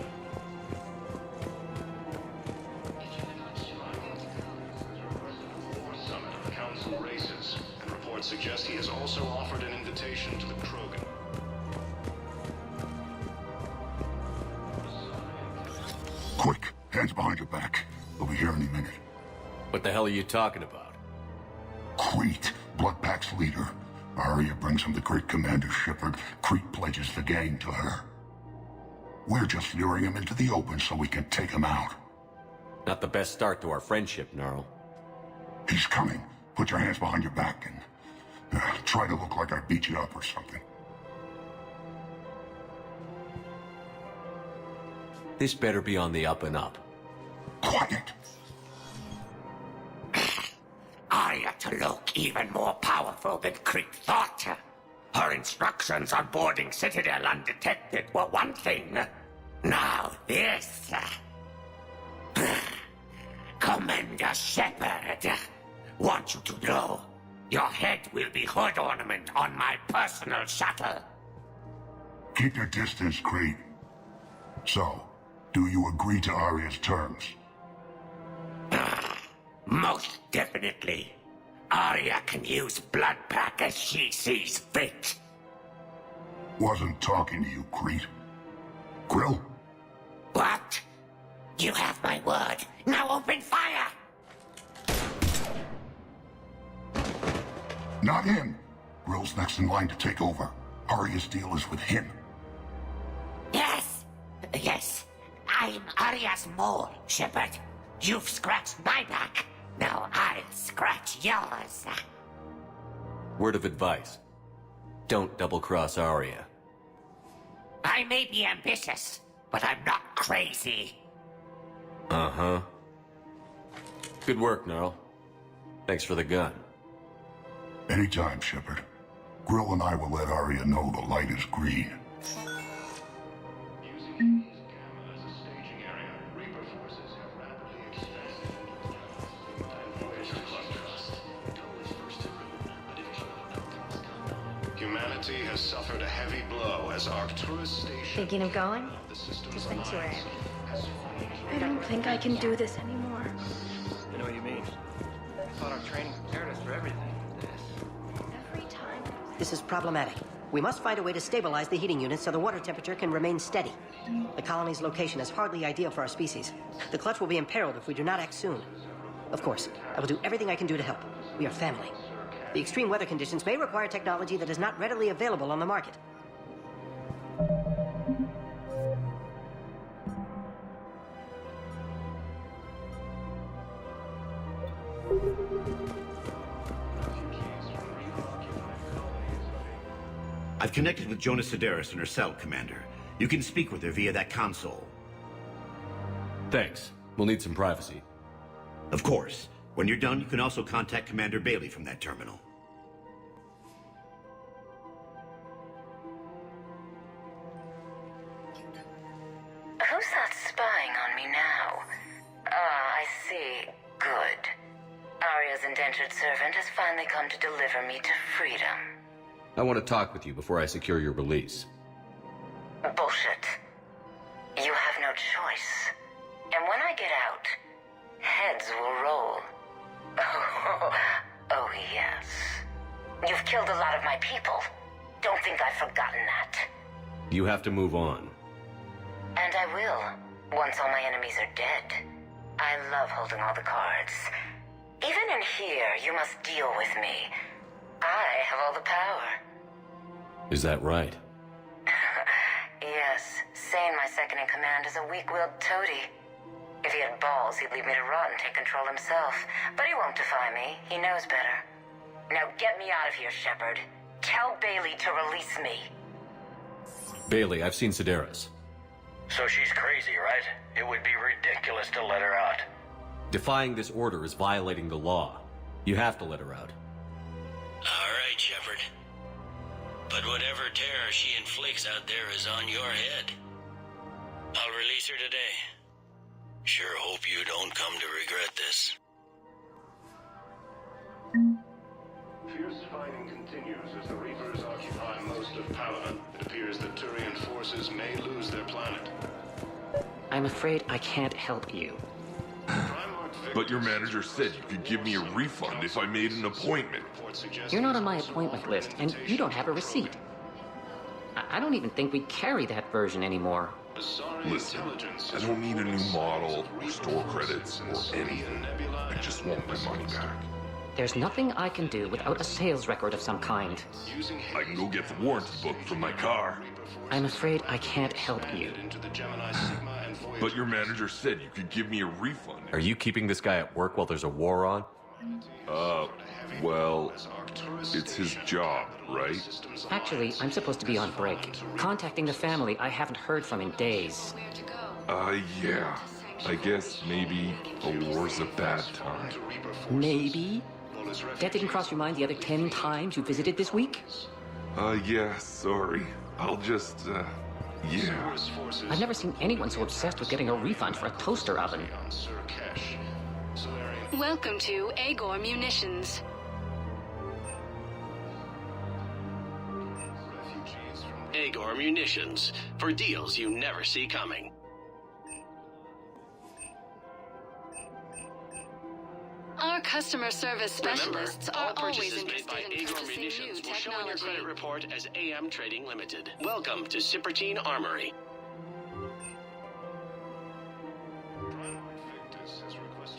Summit of Council races, and reports suggest he has also offered an invitation to the Krogan. Quick, hands behind your back. We'll be here any minute. What the hell are you talking about? Crete, Bloodpack's leader. Aria brings him the great Commander Shepard. Crete pledges the gang to her. We're just luring him into the open so we can take him out. Not the best start to our friendship, Gnarl. He's coming. Put your hands behind your back and try to look like I beat you up or something. This better be on the up and up. Quiet. Aria to look even more powerful than Crete thought. Her instructions on boarding Citadel undetected were one thing. Now this. Commander Shepard, want you to know, your head will be hood ornament on my personal shuttle. Keep your distance, Crete. So, do you agree to Aria's terms? Most definitely. Aria can use Bloodpack as she sees fit. Wasn't talking to you, Crete. Grill? What? You have my word. Now open fire! Not him. Grill's next in line to take over. Aria's deal is with him. Yes. I'm Aria's mole, Shepard. You've scratched my back. Now I'll scratch yours. Word of advice. Don't double-cross Aria. I may be ambitious, but I'm not crazy. Uh-huh. Good work, Gnarl. Thanks for the gun. Anytime, Shepard. Grill and I will let Aria know the light is green. Humanity has suffered a heavy blow as Arcturus station... Thinking of going? To Sanctuary. I don't think I can do this anymore. I know what you mean. I thought our training prepared us for everything. Every time. This is problematic. We must find a way to stabilize the heating units so the water temperature can remain steady. The colony's location is hardly ideal for our species. The clutch will be imperiled if we do not act soon. Of course, I will do everything I can do to help. We are family. The extreme weather conditions may require technology that is not readily available on the market. I've connected with Jonas Sedaris and her cell, Commander. You can speak with her via that console. Thanks. We'll need some privacy. Of course. When you're done, you can also contact Commander Bailey from that terminal. Who's that spying on me now? I see. Good. Aria's indentured servant has finally come to deliver me to freedom. I want to talk with you before I secure your release. Bullshit. You have no choice. And when I get out, heads will roll. Oh, yes. You've killed a lot of my people. Don't think I've forgotten that. You have to move on. And I will, once all my enemies are dead. I love holding all the cards. Even in here, you must deal with me. I have all the power. Is that right? Yes, Sane, my second-in-command, is a weak-willed toady. If he had balls, he'd leave me to rot and take control himself. But he won't defy me. He knows better. Now get me out of here, Shepard. Tell Bailey to release me. Bailey, I've seen Sedaris. So she's crazy, right? It would be ridiculous to let her out. Defying this order is violating the law. You have to let her out. All right, Shepard. But whatever terror she inflicts out there is on your head. I'll release her today. Sure hope you don't come to regret this. Fierce fighting continues as the Reapers occupy most of Palaven. It appears that Turian forces may lose their planet. I'm afraid I can't help you. But your manager said you could give me a refund if I made an appointment. You're not on my appointment list, and you don't have a receipt. I don't even think we carry that version anymore. Listen, I don't need a new model, or store credits, or anything. I just want my money back. There's nothing I can do without a sales record of some kind. I can go get the warranty book from my car. I'm afraid I can't help you. But your manager said you could give me a refund. Are you keeping this guy at work while there's a war on? Well, it's his job, right? Actually, I'm supposed to be on break. Contacting the family I haven't heard from in days. Yeah. I guess maybe a war's a bad time. Maybe? That didn't cross your mind the other 10 times you visited this week? Yeah, sorry. I'll just, yeah. I've never seen anyone so obsessed with getting a refund for a toaster oven. Welcome to Aegohr Munitions. Aegohr Munitions, for deals you never see coming. Our customer service specialists Remember, all are always purchases made interested by in Aegohr purchasing Munitions new will show on your technology. credit report as AM Trading Limited. Welcome to Cipritine Armory.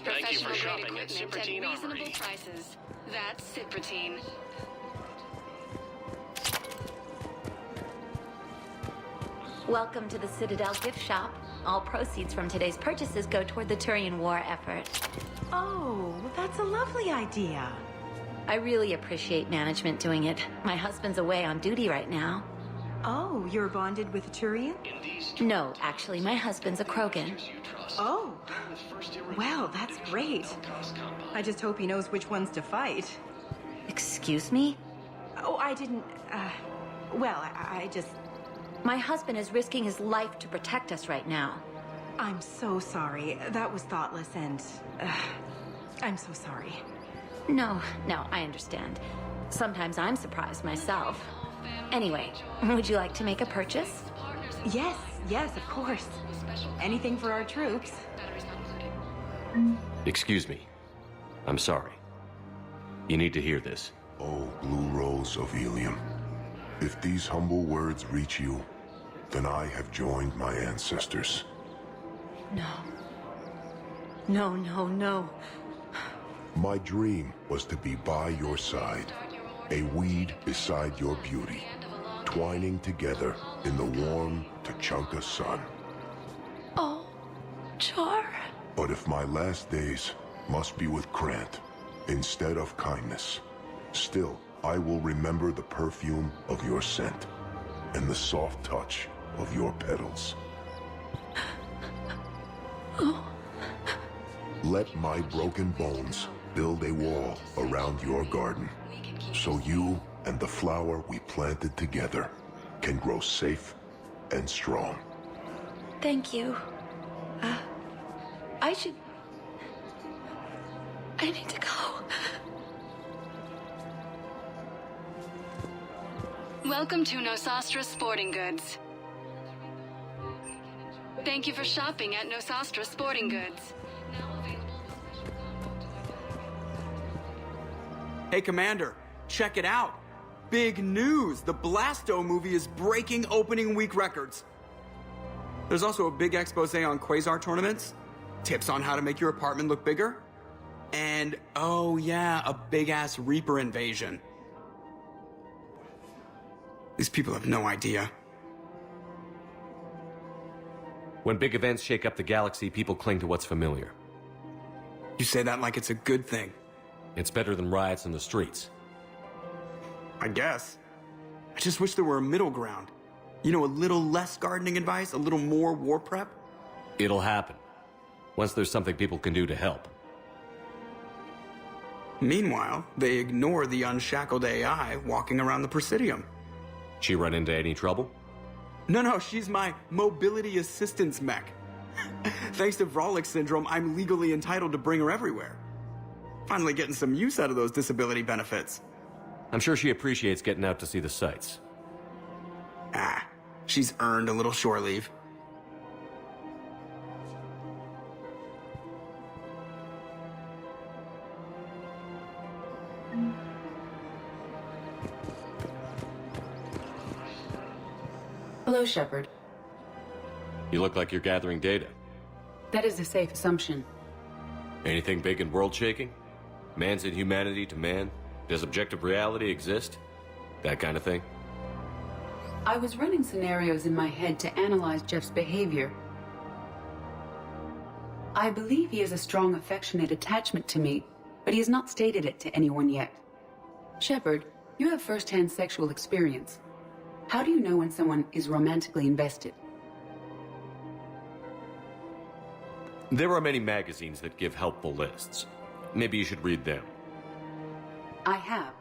Thank you for shopping at Cipritine Armory. Prices. That's Cipritine. Welcome to the Citadel gift shop. All proceeds from today's purchases go toward the Turian war effort. Oh, that's a lovely idea. I really appreciate management doing it. My husband's away on duty right now. Oh, you're bonded with a Turian? No, actually, my husband's a Krogan. Oh, well, that's great. I just hope he knows which ones to fight. Excuse me? Oh, I didn't, well, I just... My husband is risking his life to protect us right now. I'm so sorry. That was thoughtless and... I'm so sorry. No, I understand. Sometimes I'm surprised myself. Anyway, would you like to make a purchase? Yes, of course. Anything for our troops. Excuse me. I'm sorry. You need to hear this. Oh, Blue Rose of Ilium. If these humble words reach you, then I have joined my ancestors. No. My dream was to be by your side, a weed beside your beauty, twining together in the warm Tachanka sun. Oh, Char. But if my last days must be with Krant instead of kindness, still I will remember the perfume of your scent and the soft touch of your petals. Oh. Let my broken bones build a wall around your garden, so you and the flower we planted together can grow safe and strong. Thank you. I need to go. Welcome to Nosastra Sporting Goods. Thank you for shopping at Nosastra Sporting Goods. Hey, Commander, check it out. big news! The Blasto movie is breaking opening week records. There's also a big expose on Quasar tournaments, tips on how to make your apartment look bigger, and, oh yeah, a big-ass Reaper invasion. These people have no idea. When big events shake up the galaxy, people cling to what's familiar. You say that like it's a good thing. It's better than riots in the streets. I guess. I just wish there were a middle ground. You know, a little less gardening advice, a little more war prep. It'll happen. Once there's something people can do to help. Meanwhile, they ignore the unshackled AI walking around the Presidium. She run into any trouble? No, she's my mobility assistance mech. Thanks to Vrolic syndrome, I'm legally entitled to bring her everywhere. Finally getting some use out of those disability benefits. I'm sure she appreciates getting out to see the sights. She's earned a little shore leave. Hello, Shepard. You look like you're gathering data. That is a safe assumption. Anything big and world-shaking? Man's inhumanity to man? Does objective reality exist? That kind of thing? I was running scenarios in my head to analyze Jeff's behavior. I believe he has a strong affectionate attachment to me, but he has not stated it to anyone yet. Shepard, you have first-hand sexual experience. How do you know when someone is romantically invested? There are many magazines that give helpful lists. Maybe you should read them. I have.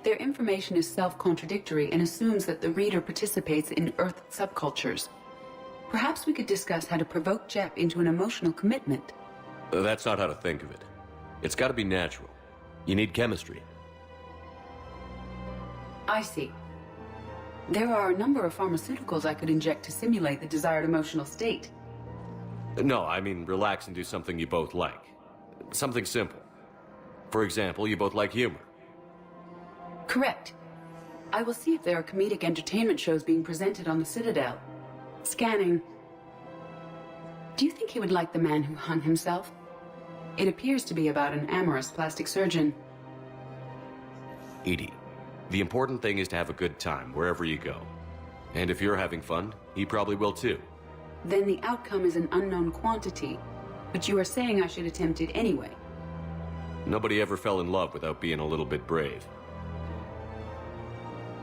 Their information is self-contradictory and assumes that the reader participates in Earth subcultures. Perhaps we could discuss how to provoke Jeff into an emotional commitment. That's not how to think of it. It's got to be natural. You need chemistry. I see. There are a number of pharmaceuticals I could inject to simulate the desired emotional state. No, I mean relax and do something you both like. Something simple. For example, you both like humor. Correct. I will see if there are comedic entertainment shows being presented on the Citadel. Scanning. Do you think he would like The Man Who Hung Himself? It appears to be about an amorous plastic surgeon. Edie, the important thing is to have a good time wherever you go. And if you're having fun, he probably will too. Then the outcome is an unknown quantity. But you are saying I should attempt it anyway. Nobody ever fell in love without being a little bit brave.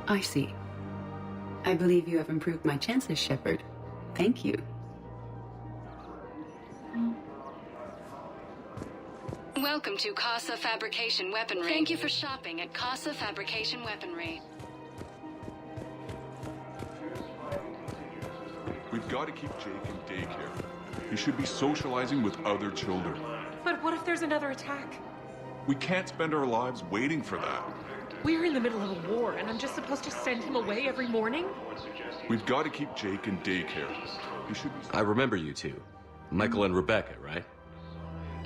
I see. I believe you have improved my chances, Shepard. Thank you. Welcome to Casa Fabrication Weaponry. Thank you for shopping at Casa Fabrication Weaponry. We've got to keep Jake in daycare. He should be socializing with other children. But what if there's another attack? We can't spend our lives waiting for that. We're in the middle of a war, and I'm just supposed to send him away every morning? We've got to keep Jake in daycare. He should be... I remember you two. Michael and Rebecca, right?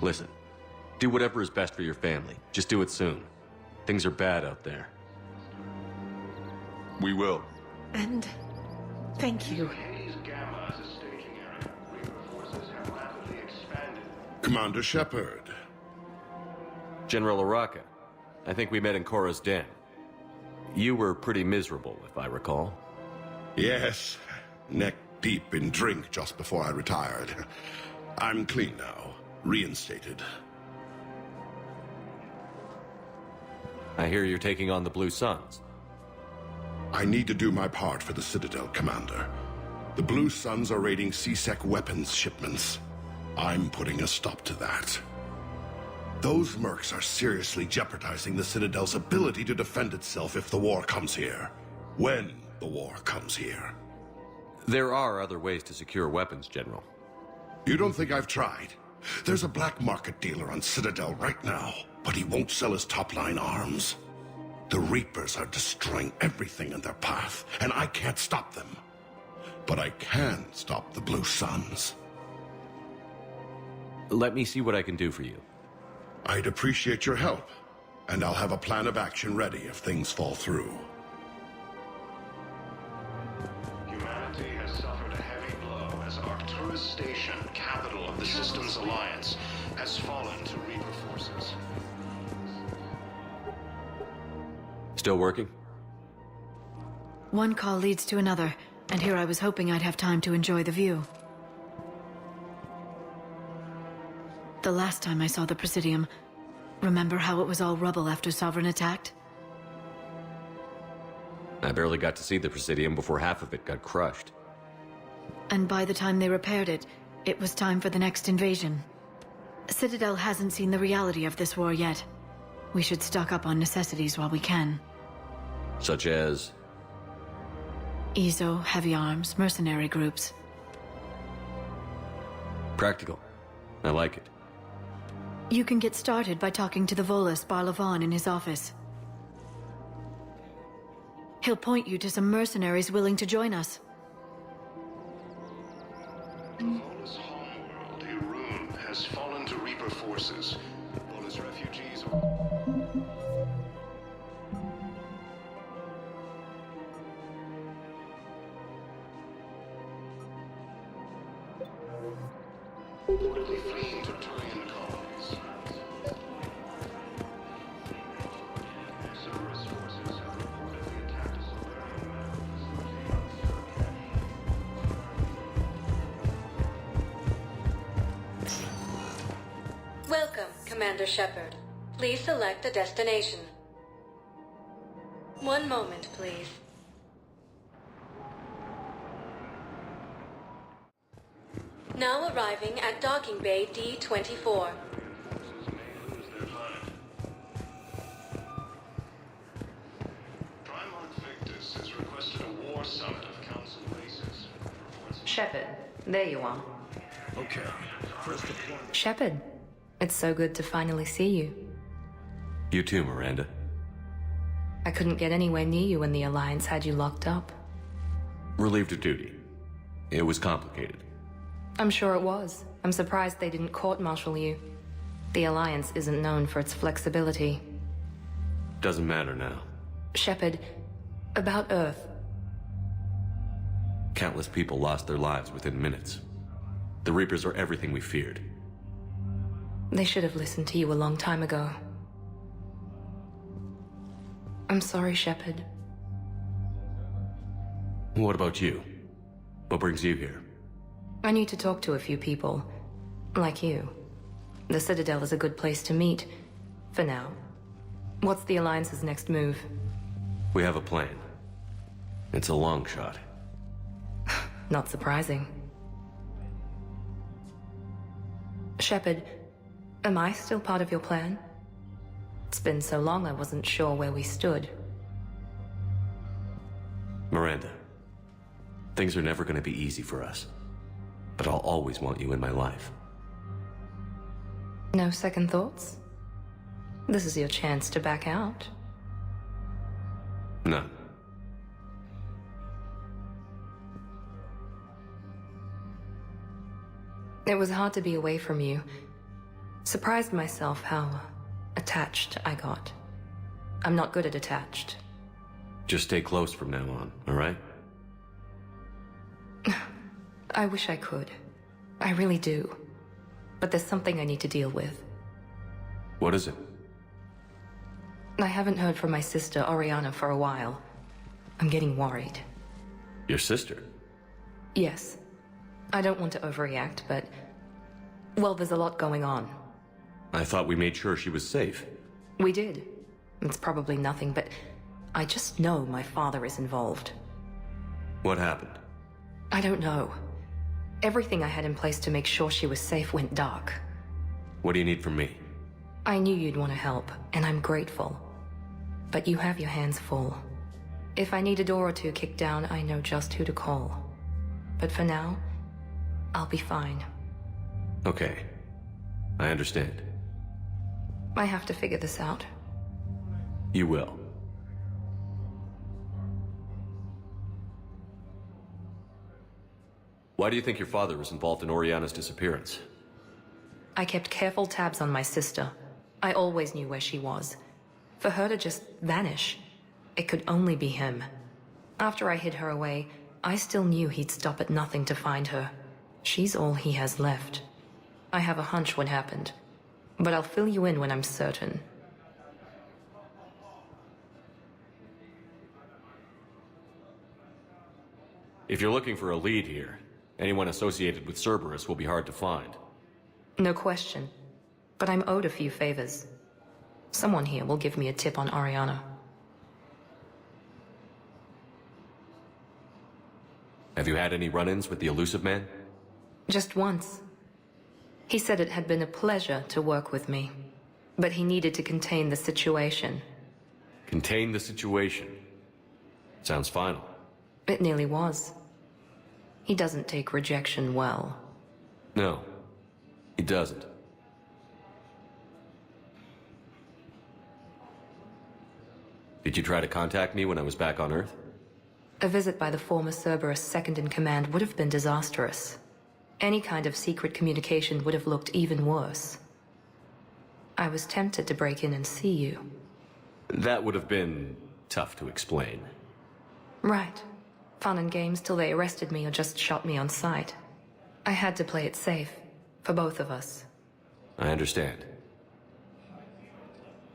Listen, do whatever is best for your family. Just do it soon. Things are bad out there. We will. And thank you. Commander Shepard. General Araka, I think we met in Korra's den. You were pretty miserable, if I recall. Yes, neck deep in drink just before I retired. I'm clean now, reinstated. I hear you're taking on the Blue Suns. I need to do my part for the Citadel, Commander. The Blue Suns are raiding C-Sec weapons shipments. I'm putting a stop to that. Those mercs are seriously jeopardizing the Citadel's ability to defend itself if the war comes here. When the war comes here. There are other ways to secure weapons, General. You don't think I've tried? There's a black market dealer on Citadel right now, but he won't sell his top-line arms. The Reapers are destroying everything in their path, and I can't stop them. But I can stop the Blue Suns. Let me see what I can do for you. I'd appreciate your help, and I'll have a plan of action ready if things fall through. Alliance has fallen to Reaper forces. Still working? One call leads to another, and here I was hoping I'd have time to enjoy the view. The last time I saw the Presidium, remember how it was all rubble after Sovereign attacked? I barely got to see the Presidium before half of it got crushed. And by the time they repaired it, it was time for the next invasion. Citadel hasn't seen the reality of this war yet. We should stock up on necessities while we can. Such as? EZO, heavy arms, mercenary groups. Practical. I like it. You can get started by talking to the Volus Barlavon in his office. He'll point you to some mercenaries willing to join us. The Volus homeworld, Irune, has fallen to Reaper forces. Volus refugees reportedly fleeing to Turian colonies. Cerberus forces have reportedly attacked a Solarian Welcome, Commander Shepard. Please select a destination. One moment, please. Now arriving at Docking Bay D-24. Shepard, there you are. Okay. Shepard, it's so good to finally see you. You too, Miranda. I couldn't get anywhere near you when the Alliance had you locked up. Relieved of duty. It was complicated. I'm sure it was. I'm surprised they didn't court-martial you. The Alliance isn't known for its flexibility. Doesn't matter now. Shepard, about Earth. Countless people lost their lives within minutes. The Reapers are everything we feared. They should have listened to you a long time ago. I'm sorry, Shepard. What about you? What brings you here? I need to talk to a few people. Like you. The Citadel is a good place to meet. For now. What's the Alliance's next move? We have a plan. It's a long shot. Not surprising. Shepard, am I still part of your plan? It's been so long I wasn't sure where we stood. Miranda, things are never going to be easy for us. But I'll always want you in my life. No second thoughts? This is your chance to back out. No. It was hard to be away from you. Surprised myself how attached I got. I'm not good at attached. Just stay close from now on, all right? I wish I could. I really do. But there's something I need to deal with. What is it? I haven't heard from my sister, Oriana, for a while. I'm getting worried. Your sister? Yes. I don't want to overreact, but... well, there's a lot going on. I thought we made sure she was safe. We did. It's probably nothing, but... I just know my father is involved. What happened? I don't know. Everything I had in place to make sure she was safe went dark. What do you need from me? I knew you'd want to help, and I'm grateful. But you have your hands full. If I need a door or two kicked down, I know just who to call. But for now, I'll be fine. Okay. I understand. I have to figure this out. You will. Why do you think your father was involved in Oriana's disappearance? I kept careful tabs on my sister. I always knew where she was. For her to just vanish, it could only be him. After I hid her away, I still knew he'd stop at nothing to find her. She's all he has left. I have a hunch what happened. But I'll fill you in when I'm certain. If you're looking for a lead here, anyone associated with Cerberus will be hard to find. No question. But I'm owed a few favors. Someone here will give me a tip on Ariana. Have you had any run-ins with the Elusive Man? Just once. He said it had been a pleasure to work with me, but he needed to contain the situation. Contain the situation. Sounds final. It nearly was. He doesn't take rejection well. No, he doesn't. Did you try to contact me when I was back on Earth? A visit by the former Cerberus second-in-command would have been disastrous. Any kind of secret communication would have looked even worse. I was tempted to break in and see you. That would have been tough to explain. Right. Fun and games till they arrested me or just shot me on sight. I had to play it safe, for both of us. I understand.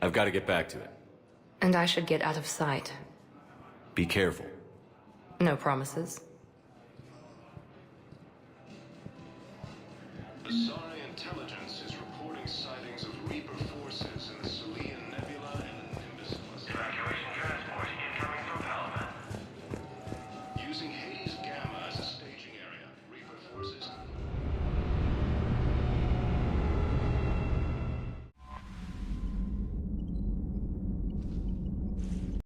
I've got to get back to it. And I should get out of sight. Be careful. No promises. The Sari intelligence is reporting sightings of Reaper